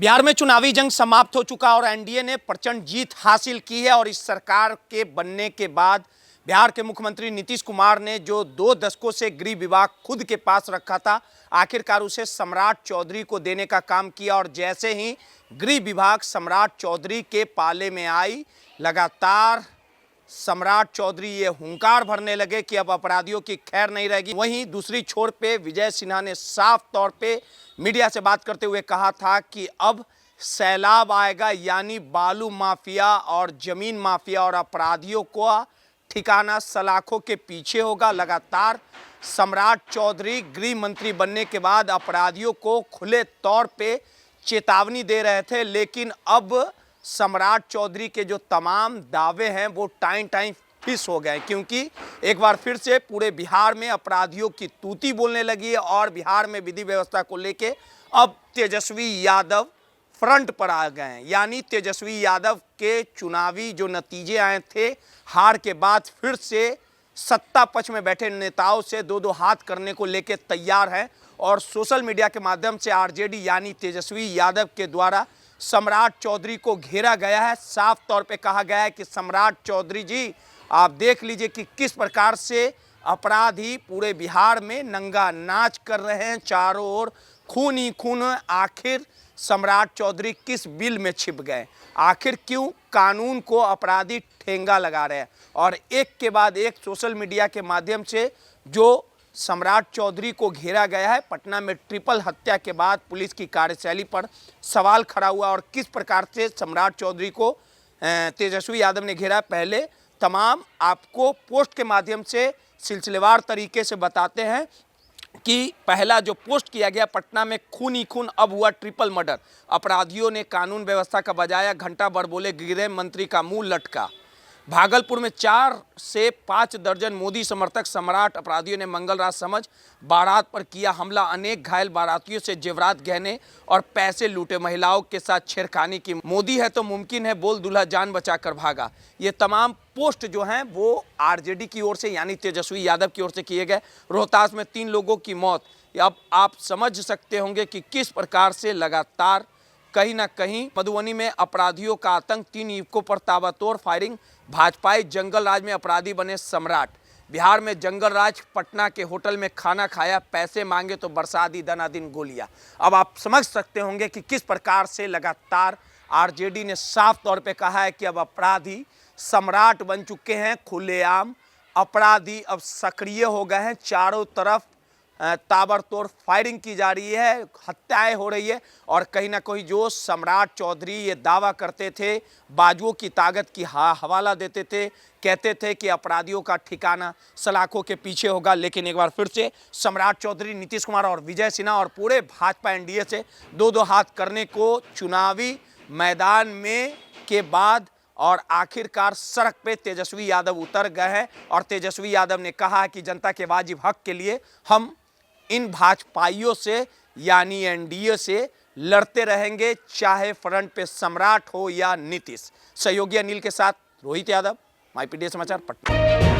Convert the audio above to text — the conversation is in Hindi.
बिहार में चुनावी जंग समाप्त हो चुका और एनडीए ने प्रचंड जीत हासिल की है और इस सरकार के बनने के बाद बिहार के मुख्यमंत्री नीतीश कुमार ने जो 2 दशकों से गृह विभाग खुद के पास रखा था, आखिरकार उसे सम्राट चौधरी को देने का काम किया। और जैसे ही गृह विभाग सम्राट चौधरी के पाले में आई, लगातार सम्राट चौधरी ये हुंकार भरने लगे कि अब अपराधियों की खैर नहीं रहेगी। वहीं दूसरी छोर पे विजय सिन्हा ने साफ तौर पे मीडिया से बात करते हुए कहा था कि अब सैलाब आएगा, यानी बालू माफिया और जमीन माफिया और अपराधियों को ठिकाना सलाखों के पीछे होगा। लगातार सम्राट चौधरी गृह मंत्री बनने के बाद अपराधियों को खुले तौर पे चेतावनी दे रहे थे, लेकिन अब सम्राट चौधरी के जो तमाम दावे हैं वो टाइम फिस हो गए, क्योंकि एक बार फिर से पूरे बिहार में अपराधियों की तूती बोलने लगी है और बिहार में विधि व्यवस्था को लेके अब तेजस्वी यादव फ्रंट पर आ गए हैं। यानी तेजस्वी यादव के चुनावी जो नतीजे आए थे, हार के बाद फिर से सत्ता पक्ष में बैठे नेताओं से दो हाथ करने को लेके तैयार हैं और सोशल मीडिया के माध्यम से आरजेडी यानी तेजस्वी यादव के द्वारा सम्राट चौधरी को घेरा गया है। साफ तौर पे कहा गया है कि सम्राट चौधरी जी, आप देख लीजिए कि किस प्रकार से अपराधी पूरे बिहार में नंगा नाच कर रहे हैं, चारों ओर खून ही खून। आखिर सम्राट चौधरी किस बिल में छिप गए, आखिर क्यों कानून को अपराधी ठेंगा लगा रहे हैं। और एक के बाद एक सोशल मीडिया के माध्यम से जो सम्राट चौधरी को घेरा गया है, पटना में ट्रिपल हत्या के बाद पुलिस की कार्यशैली पर सवाल खड़ा हुआ और किस प्रकार से सम्राट चौधरी को तेजस्वी यादव ने घेरा। पहले तमाम आपको पोस्ट के माध्यम से सिलसिलेवार तरीके से बताते हैं कि पहला जो पोस्ट किया गया, पटना में खून ही खून, अब हुआ ट्रिपल मर्डर। अपराधियों ने कानून व्यवस्था का बजाया, घंटा भर बोले गृह मंत्री का मुंह लटका। भागलपुर में 4 से 5 दर्जन मोदी समर्थक सम्राट अपराधियों ने मंगलरात समझ बारात पर किया हमला। अनेक घायल बारातियों से जेवरात, गहने और पैसे लूटे। महिलाओं के साथ छेड़खानी की। मोदी है तो मुमकिन है, बोल दूल्हा जान बचाकर भागा। ये तमाम पोस्ट जो हैं वो आरजेडी की ओर से यानी तेजस्वी यादव की ओर से किए गए। रोहतास में 3 लोगों की मौत। अब आप समझ सकते होंगे कि किस प्रकार से लगातार कहीं ना कहीं मधुबनी में अपराधियों का आतंक, 3 युवकों पर ताबड़तोड़ फायरिंग। भाजपाई जंगल राज में अपराधी बने सम्राट। बिहार में जंगल राज, पटना के होटल में खाना खाया, पैसे मांगे तो बरसा दी दनादीन गोलियां। अब आप समझ सकते होंगे कि किस प्रकार से लगातार आरजेडी ने साफ तौर पे कहा है कि अब अपराधी सम्राट बन चुके हैं। खुलेआम अपराधी अब सक्रिय हो गए हैं, चारों तरफ ताबड़तोड़ फायरिंग की जा रही है, हत्याएं हो रही है। और कहीं ना कहीं जो सम्राट चौधरी ये दावा करते थे, बाजुओं की ताकत की हवाला देते थे, कहते थे कि अपराधियों का ठिकाना सलाखों के पीछे होगा, लेकिन एक बार फिर से सम्राट चौधरी, नीतीश कुमार और विजय सिन्हा और पूरे भाजपा एनडीए से दो हाथ करने को चुनावी मैदान में के बाद और आखिरकार सड़क पे तेजस्वी यादव उतर गए हैं। और तेजस्वी यादव ने कहा कि जनता के वाजिब हक के लिए हम इन भाजपाइयों से यानी एनडीए से लड़ते रहेंगे, चाहे फ्रंट पे सम्राट हो या नीतीश। सहयोगी अनिल के साथ रोहित यादव, माईपीडीए समाचार, पटना।